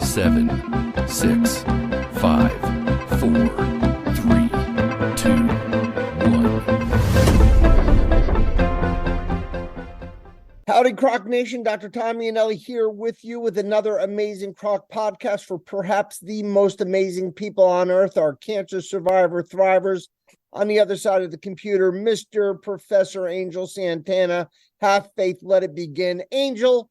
7, 6, 5, 4, 3, 2, 1. Howdy, CROC Nation. Dr. Tommy Anelli here with you with another amazing CROC podcast for perhaps the most amazing people on earth, our cancer survivor thrivers. On the other side of the computer, Mr. Professor Angel Santana. Have faith, let it begin. Angel,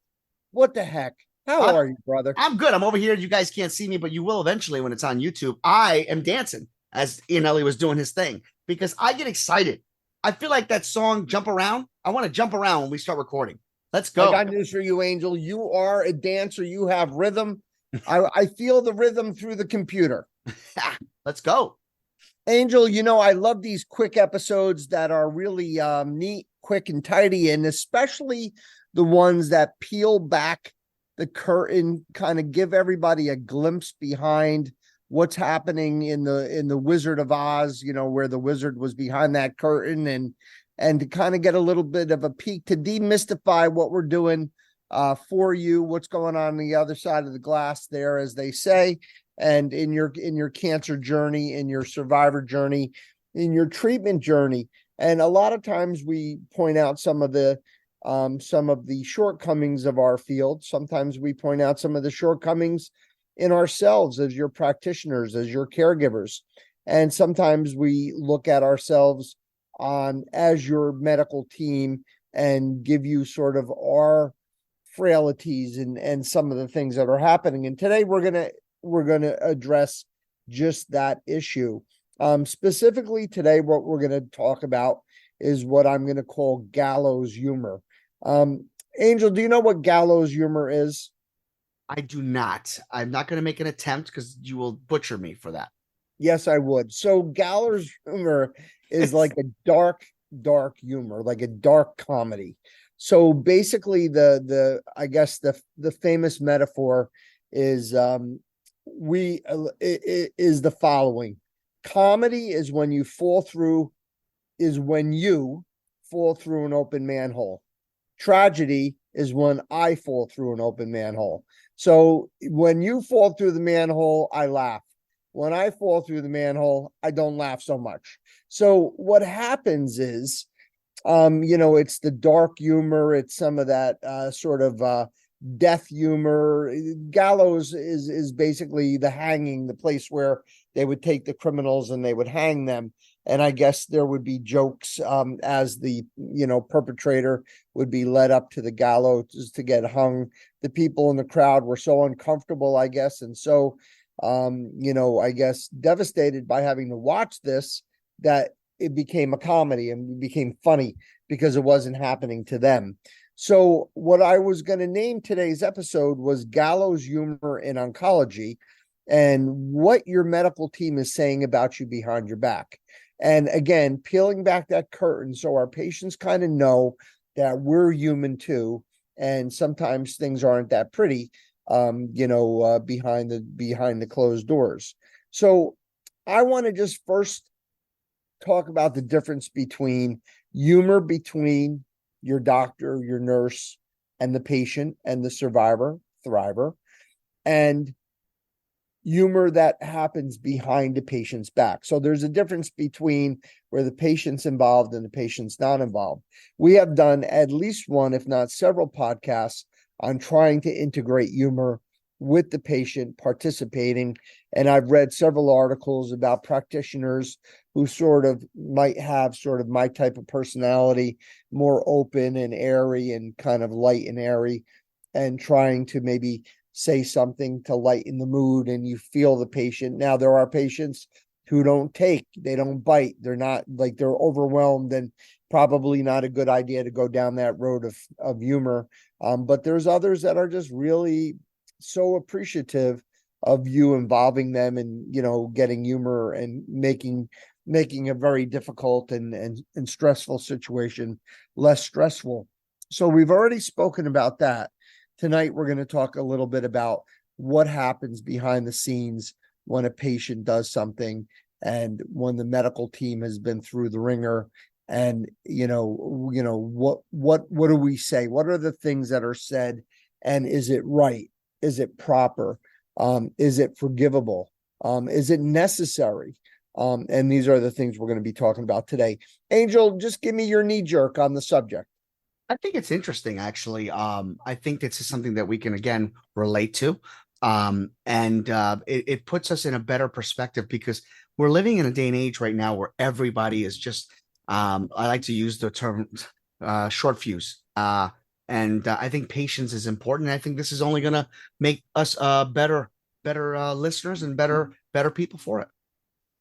what the heck? How are you, brother? I'm good. I'm over here. You guys can't see me, but you will eventually when it's on YouTube. I am dancing as Ianelli was doing his thing because I get excited. I feel like that song, Jump Around. I want to jump around when we start recording. Let's go. I got news for you, Angel. You are a dancer. You have rhythm. I feel the rhythm through the computer. Let's go. Angel, you know, I love these quick episodes that are really neat, quick, and tidy, and especially the ones that peel back the curtain, kind of give everybody a glimpse behind what's happening in the Wizard of Oz, you know, where the wizard was behind that curtain, and to kind of get a little bit of a peek to demystify what we're doing for you, what's going on the other side of the glass there, as they say, and in your cancer journey, in your survivor journey, in your treatment journey. And a lot of times we point out some of the shortcomings of our field. Sometimes we point out some of the shortcomings in ourselves as your practitioners, as your caregivers. And sometimes we look at ourselves as your medical team and give you sort of our frailties and some of the things that are happening. And today we're gonna address just that issue. Specifically today, what we're gonna talk about is what I'm gonna call gallows humor. Angel, do you know what gallows humor is? I do not. I'm not going to make an attempt because you will butcher me for that. Yes, I would. So gallows humor is like a dark humor, like a dark comedy. So basically I guess the famous metaphor is the following. Comedy is when you fall through an open manhole. Tragedy is when I fall through an open manhole. So when you fall through the manhole, I laugh. When I fall through the manhole, I don't laugh so much. So what happens is, it's the dark humor. It's some of that sort of death humor. Gallows is basically the hanging, the place where they would take the criminals and they would hang them. And I guess there would be jokes as the, perpetrator would be led up to the gallows to get hung. The people in the crowd were so uncomfortable, I guess, and so, I guess devastated by having to watch this, that it became a comedy and became funny because it wasn't happening to them. So what I was going to name today's episode was Gallows Humor in Oncology, and what your medical team is saying about you behind your back. And again, peeling back that curtain so our patients kind of know that we're human too. And sometimes things aren't that pretty, behind the closed doors. So I want to just first talk about the difference between humor between your doctor, your nurse, and the patient and the survivor, thriver, and humor that happens behind the patient's back. So there's a difference between where the patient's involved and the patient's not involved. We have done at least one, if not several podcasts on trying to integrate humor with the patient participating. And I've read several articles about practitioners who sort of might have sort of my type of personality, more open and airy and kind of light and airy, and trying to maybe say something to lighten the mood, and you feel the patient. Now, there are patients who they don't bite. They're not like, they're overwhelmed, and probably not a good idea to go down that road of humor. But there's others that are just really so appreciative of you involving them and, getting humor and making a very difficult and stressful situation less stressful. So we've already spoken about that. Tonight, we're going to talk a little bit about what happens behind the scenes when a patient does something and when the medical team has been through the ringer. And, what do we say? What are the things that are said? And is it right? Is it proper? Is it forgivable? Is it necessary? And these are the things we're going to be talking about today. Angel, just give me your knee jerk on the subject. I think it's interesting, actually. I think this is something that we can again relate to. And it puts us in a better perspective because we're living in a day and age right now where everybody is just I like to use the term short fuse. And I think patience is important. I think this is only gonna make us better listeners and better people for it.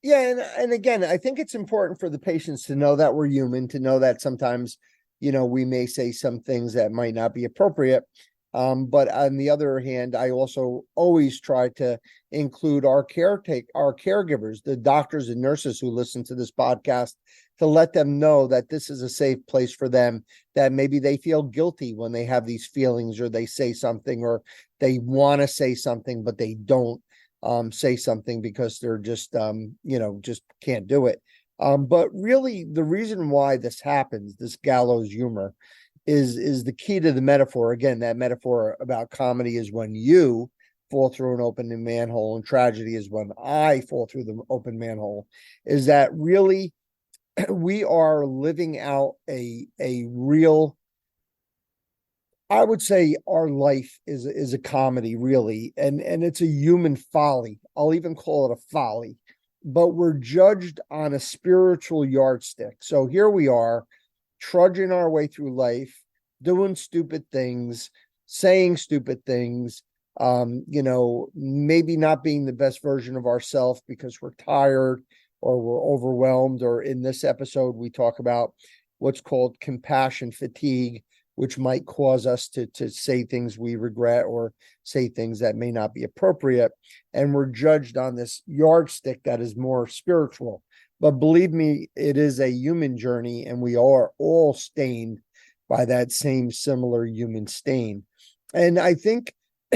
Yeah, and again, I think it's important for the patients to know that we're human, to know that sometimes, we may say some things that might not be appropriate. But on the other hand, I also always try to include our caregivers, the doctors and nurses who listen to this podcast, to let them know that this is a safe place for them, that maybe they feel guilty when they have these feelings or they say something or they want to say something, but they don't say something because they're just just can't do it. But really the reason why this happens, this gallows humor, is the key to the metaphor. Again, that metaphor about comedy is when you fall through an open manhole, and tragedy is when I fall through the open manhole. Is that really we are living out a real, I would say our life is a comedy, really, and it's a human folly. I'll even call it a folly, but we're judged on a spiritual yardstick. So here we are, trudging our way through life, doing stupid things, saying stupid things, maybe not being the best version of ourselves because we're tired or we're overwhelmed. Or in this episode, we talk about what's called compassion fatigue, which might cause us to say things we regret or say things that may not be appropriate. And we're judged on this yardstick that is more spiritual. But believe me, it is a human journey, and we are all stained by that same similar human stain. And I think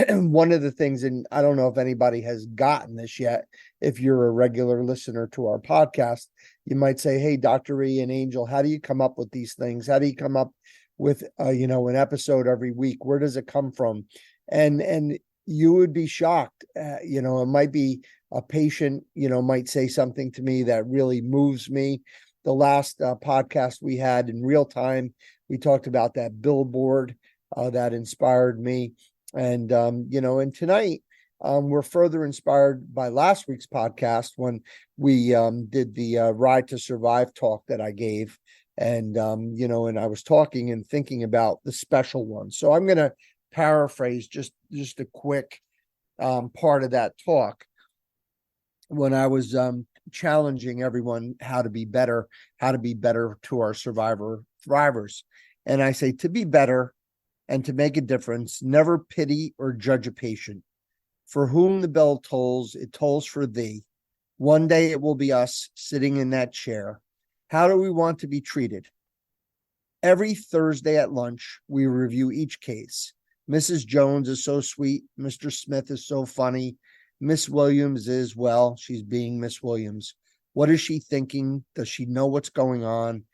one of the things, and I don't know if anybody has gotten this yet, if you're a regular listener to our podcast, you might say, hey, Dr. E and Angel, how do you come up with these things? How do you come up with, an episode every week? Where does it come from? And you would be shocked. It might be a patient, might say something to me that really moves me. The last podcast we had in real time, we talked about that billboard that inspired me. And, and tonight we're further inspired by last week's podcast when we did the Ride to Survive talk that I gave. And, and I was talking and thinking about the special ones. So I'm going to paraphrase just a quick part of that talk when I was challenging everyone how to be better to our survivors. And I say, to be better and to make a difference, never pity or judge a patient. For whom the bell tolls, it tolls for thee. One day it will be us sitting in that chair. How do we want to be treated? Every Thursday at lunch, we review each case. Mrs. Jones is so sweet. Mr. Smith is so funny. Miss Williams is, well, she's being Miss Williams. What is she thinking? Does she know what's going on?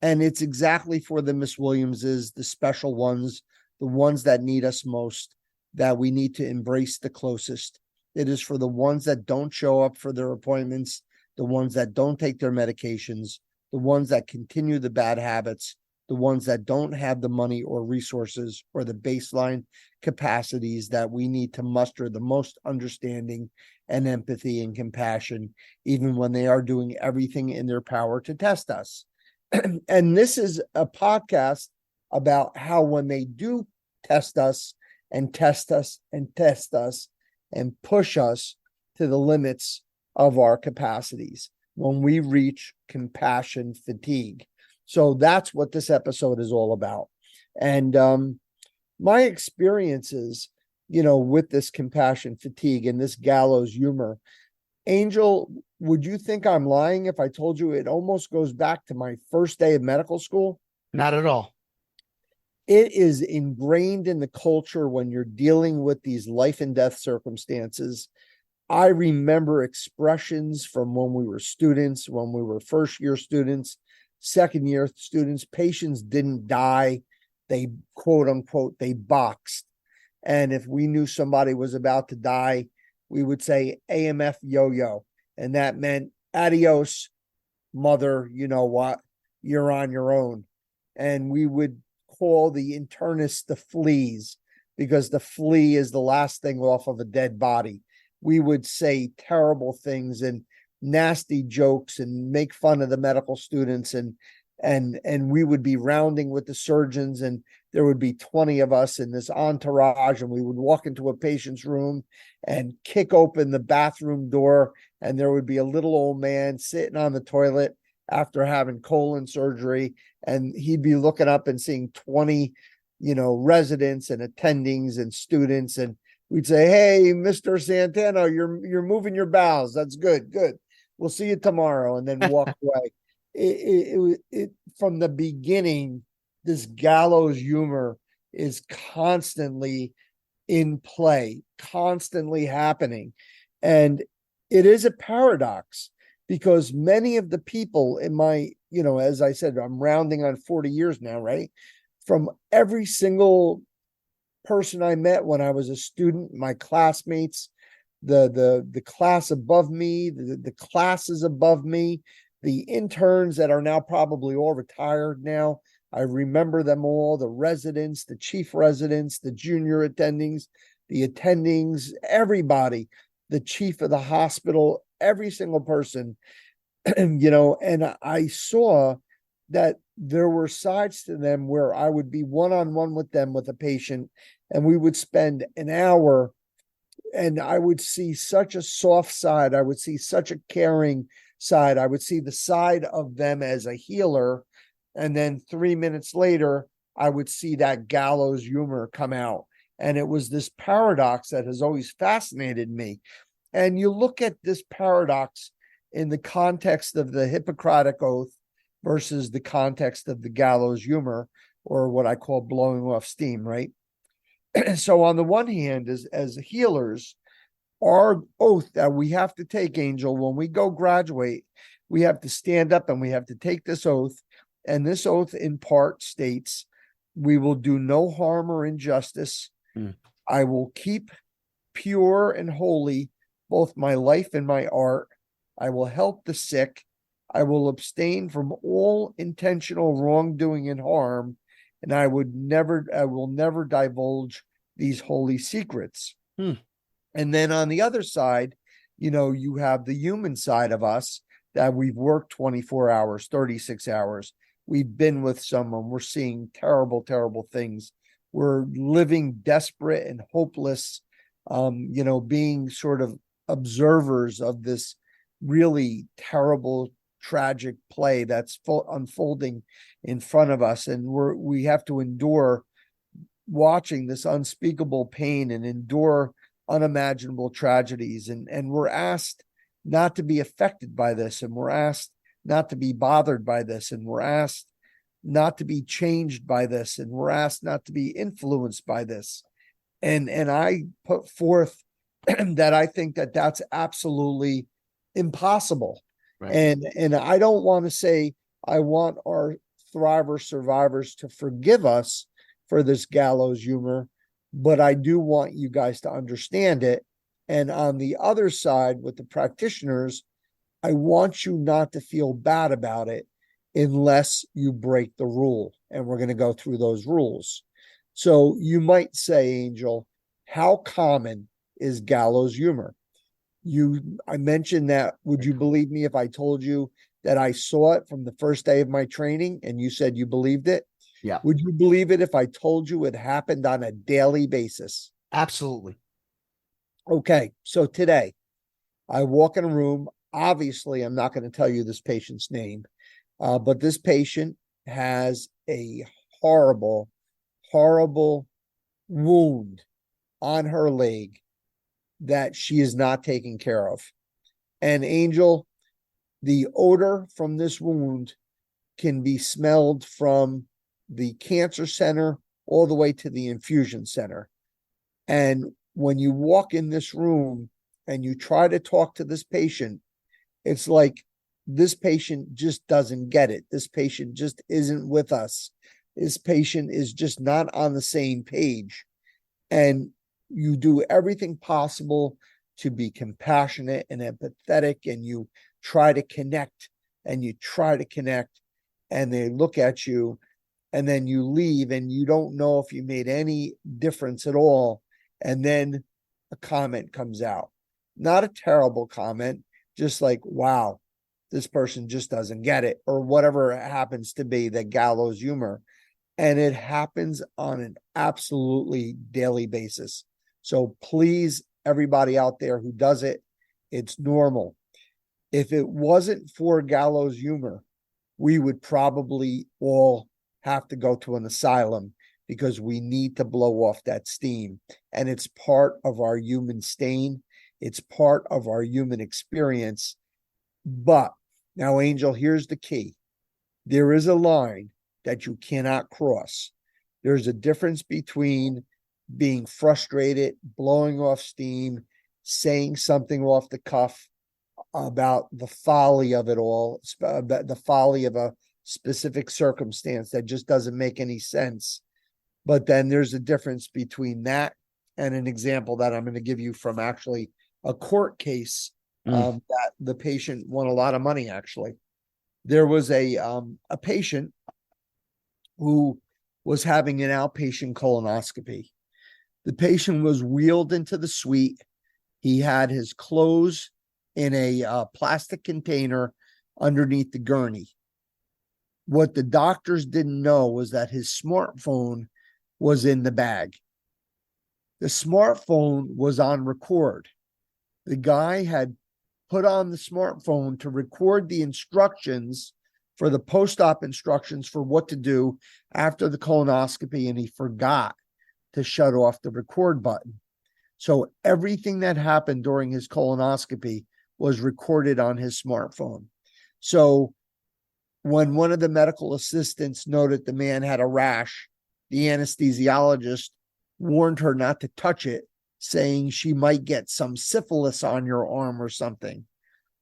And it's exactly for the Miss Williamses, the special ones, the ones that need us most, that we need to embrace the closest. It is for the ones that don't show up for their appointments, the ones that don't take their medications, the ones that continue the bad habits, the ones that don't have the money or resources or the baseline capacities that we need to muster the most understanding and empathy and compassion, even when they are doing everything in their power to test us. And this is a podcast about how when they do test us and test us and test us and push us to the limits of our capacities, when we reach compassion fatigue. So that's what this episode is all about. And my experiences, with this compassion fatigue and this gallows humor, Angel, would you think I'm lying if I told you it almost goes back to my first day of medical school? Not at all. It is ingrained in the culture when you're dealing with these life and death circumstances. I remember expressions from when we were students, when we were first year students, second year students. Patients didn't die. They, quote unquote, they boxed. And if we knew somebody was about to die, we would say AMF yo-yo. And that meant adios, mother, you know what, you're on your own. And we would call the internists the fleas, because the flea is the last thing off of a dead body. We would say terrible things and nasty jokes and make fun of the medical students, and we would be rounding with the surgeons, and there would be 20 of us in this entourage, and we would walk into a patient's room and kick open the bathroom door, and there would be a little old man sitting on the toilet after having colon surgery, and he'd be looking up and seeing 20, residents and attendings and students, and we'd say, "Hey, Mr. Santana, you're moving your bowels. That's good. Good. We'll see you tomorrow," and then walk away. It from the beginning, this gallows humor is constantly in play, constantly happening. And it is a paradox, because many of the people in my, as I said, I'm rounding on 40 years now, right? From every single person I met when I was a student, my classmates, the class above me, the classes above me, the interns that are now probably all retired now. I remember them all, the residents, the chief residents, the junior attendings, the attendings, everybody, the chief of the hospital, every single person, and I saw that there were sides to them where I would be one-on-one with them with a patient, and we would spend an hour, and I would see such a soft side. I would see such a caring side. I would see the side of them as a healer. And then 3 minutes later, I would see that gallows humor come out. And it was this paradox that has always fascinated me. And you look at this paradox in the context of the Hippocratic Oath versus the context of the gallows humor, or what I call blowing off steam, right? So on the one hand, as healers, our oath that we have to take, Angel, when we go graduate, we have to stand up and we have to take this oath. And this oath in part states, we will do no harm or injustice. I will keep pure and holy both my life and my art. I will help the sick. I will abstain from all intentional wrongdoing and harm. And I will never divulge these holy secrets. And then on the other side, you have the human side of us that we've worked 24 hours, 36 hours. We've been with someone. We're seeing terrible, terrible things. We're living desperate and hopeless, being sort of observers of this really terrible, tragic play that's unfolding in front of us. And we have to endure watching this unspeakable pain and endure unimaginable tragedies. And we're asked not to be affected by this. And we're asked not to be bothered by this. And we're asked not to be changed by this. And we're asked not to be influenced by this. And I put forth that I think that that's absolutely impossible. Right. And I don't want to say I want our Thriver survivors to forgive us for this gallows humor, but I do want you guys to understand it. And on the other side, with the practitioners, I want you not to feel bad about it unless you break the rule. And we're going to go through those rules. So you might say, Angel, how common is gallows humor? I mentioned that, would you believe me if I told you that I saw it from the first day of my training, and you said you believed it? Yeah. Would you believe it if I told you it happened on a daily basis? Absolutely. Okay. So today I walk in a room. Obviously, I'm not going to tell you this patient's name, but this patient has a horrible, horrible wound on her leg that she is not taking care of. And Angel, the odor from this wound can be smelled from the cancer center all the way to the infusion center. And when you walk in this room and you try to talk to this patient, it's like this patient just doesn't get it. This patient just isn't with us. This patient is just not on the same page. And you do everything possible to be compassionate and empathetic, and you try to connect and you try to connect, and they look at you, and then you leave and you don't know if you made any difference at all. And then a comment comes out, not a terrible comment, just like, wow, this person just doesn't get it, or whatever it happens to be, that gallows humor. And it happens on an absolutely daily basis. So please, everybody out there who does it, it's normal. If it wasn't for gallows humor, we would probably all have to go to an asylum, because we need to blow off that steam. And it's part of our human stain. It's part of our human experience. But now, Angel, here's the key. There is a line that you cannot cross. There's a difference between being frustrated, blowing off steam, saying something off the cuff about the folly of it all, the folly of a specific circumstance that just doesn't make any sense. But then there's a difference between that and an example that I'm going to give you from actually a court case that the patient won a lot of money, actually. There was a patient who was having an outpatient colonoscopy. The patient was wheeled into the suite. He had his clothes in a plastic container underneath the gurney. What the doctors didn't know was that his smartphone was in the bag. The smartphone was on record. The guy had put on the smartphone to record the instructions for the post-op instructions for what to do after the colonoscopy, and he forgot to shut off the record button. So everything that happened during his colonoscopy was recorded on his smartphone. So when one of the medical assistants noted the man had a rash, the anesthesiologist warned her not to touch it, saying she might get some syphilis on your arm or something.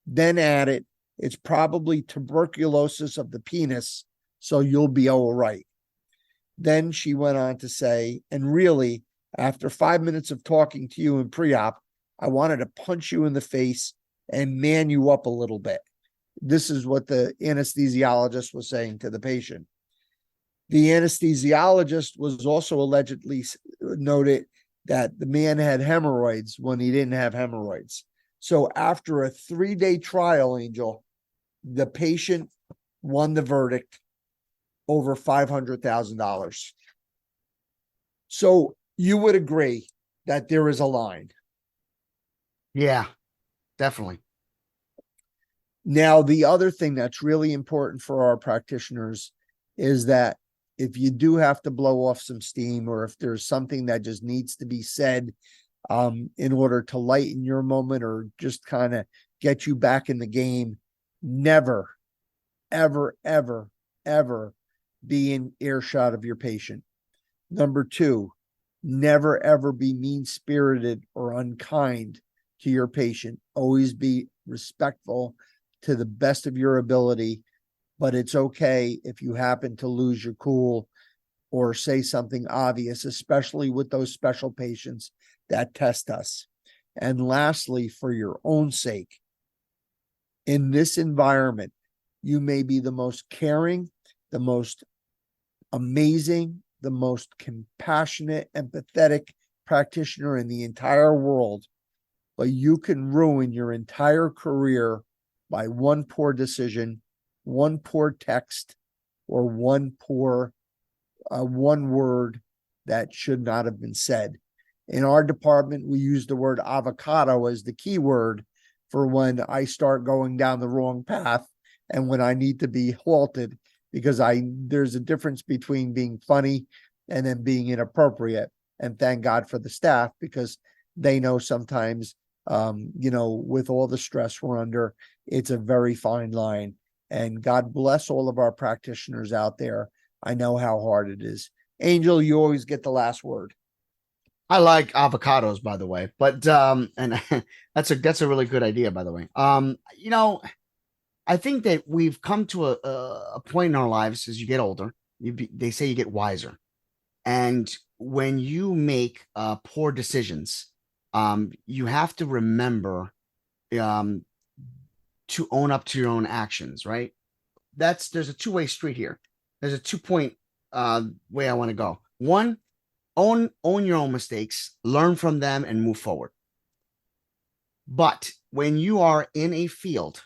Then added, it's probably tuberculosis of the penis, so you'll be all right. Then she went on to say, and really, after 5 minutes of talking to you in pre-op, I wanted to punch you in the face and man you up a little bit. This is what the anesthesiologist was saying to the patient. The anesthesiologist was also allegedly noted that the man had hemorrhoids when he didn't have hemorrhoids. So after a 3-day trial, Angel, the patient won the verdict over $500,000. So you would agree that there is a line. Yeah, definitely. Now, the other thing that's really important for our practitioners is that if you do have to blow off some steam, or if there's something that just needs to be said in order to lighten your moment or just kind of get you back in the game, never, ever, ever, ever be in earshot of your patient. Number 2, never, ever be mean-spirited or unkind to your patient. Always be respectful to the best of your ability, but it's okay if you happen to lose your cool or say something obvious, especially with those special patients that test us. And lastly, for your own sake, in this environment, you may be the most caring, the most amazing, the most compassionate, empathetic practitioner in the entire world, but you can ruin your entire career by one poor decision, one poor text, or one word that should not have been said. In our department, we use the word avocado as the key word for when I start going down the wrong path and when I need to be halted, because there's a difference between being funny and then being inappropriate. And thank God for the staff, because they know sometimes, with all the stress we're under, it's a very fine line. And God bless all of our practitioners out there. I know how hard it is. Angel, you always get the last word. I like avocados, by the way, but and that's a really good idea, by the way. I think that we've come to a point in our lives as you get older. They say you get wiser, and when you make poor decisions, you have to remember um, to own up to your own actions, right? There's a two-way street here. There's a 2-point way I want to go. One, own your own mistakes, learn from them, and move forward. But when you are in a field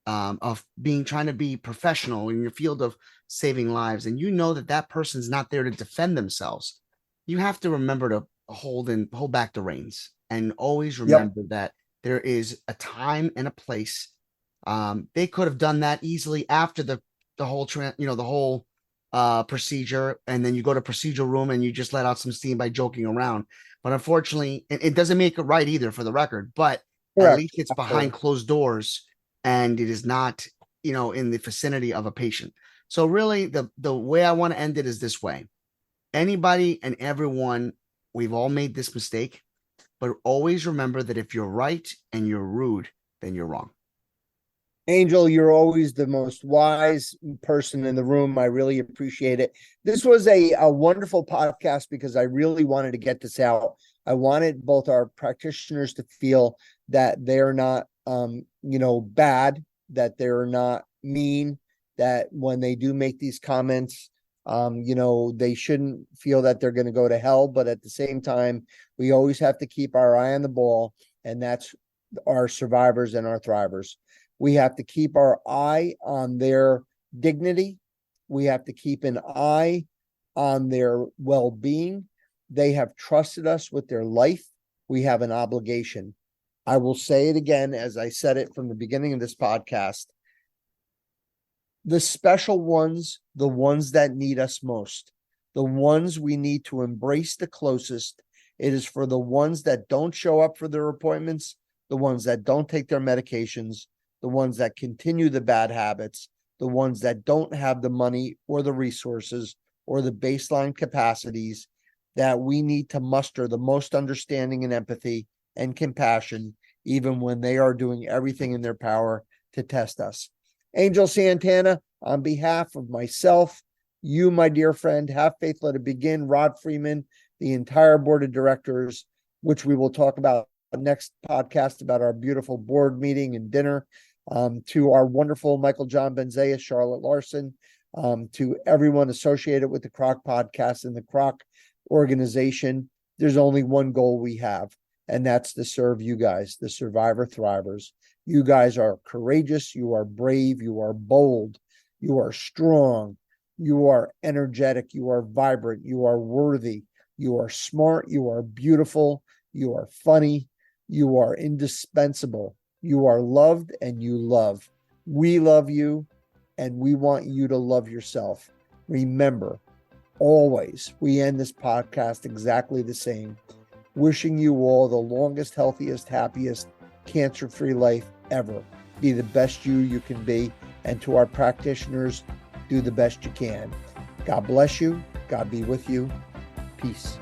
of trying to be professional in your field of saving lives, and you know that person's not there to defend themselves, you have to remember to hold back the reins, and always remember that there is a time and a place. They could have done that easily after the whole procedure, and then you go to procedural room and you just let out some steam by joking around. But unfortunately, it doesn't make it right either, for the record. But Correct. At least it's behind closed doors, and it is not, in the vicinity of a patient. So really, the way I want to end it is this way: anybody and everyone, we've all made this mistake, but always remember that if you're right and you're rude, then you're wrong. Angel, you're always the most wise person in the room. I really appreciate it. This was a wonderful podcast because I really wanted to get this out. I wanted both our practitioners to feel that they're not, bad, that they're not mean, that when they do make these comments, they shouldn't feel that they're going to go to hell. But at the same time, we always have to keep our eye on the ball, and that's our survivors and our thrivers. We have to keep our eye on their dignity. We have to keep an eye on their well-being. They have trusted us with their life. We have an obligation. I will say it again, as I said it from the beginning of this podcast. The special ones, the ones that need us most, the ones we need to embrace the closest, it is for the ones that don't show up for their appointments, the ones that don't take their medications, the ones that continue the bad habits, the ones that don't have the money or the resources or the baseline capacities, that we need to muster the most understanding and empathy and compassion, even when they are doing everything in their power to test us. Angel Santana, on behalf of myself, you, my dear friend, Have Faith, Let It Begin, Rod Freeman, the entire board of directors, which we will talk about next podcast about our beautiful board meeting and dinner, to our wonderful Michael John Benzea, Charlotte Larson, to everyone associated with the CROC podcast and the CROC organization. There's only one goal we have, and that's to serve you guys, the survivor thrivers. You guys are courageous, you are brave, you are bold, you are strong, you are energetic, you are vibrant, you are worthy, you are smart, you are beautiful, you are funny, you are indispensable, you are loved, and you love. We love you, and we want you to love yourself. Remember, always, we end this podcast exactly the same. Wishing you all the longest, healthiest, happiest, cancer-free life ever. Be the best you can be. And to our practitioners, do the best you can. God bless you. God be with you. Peace.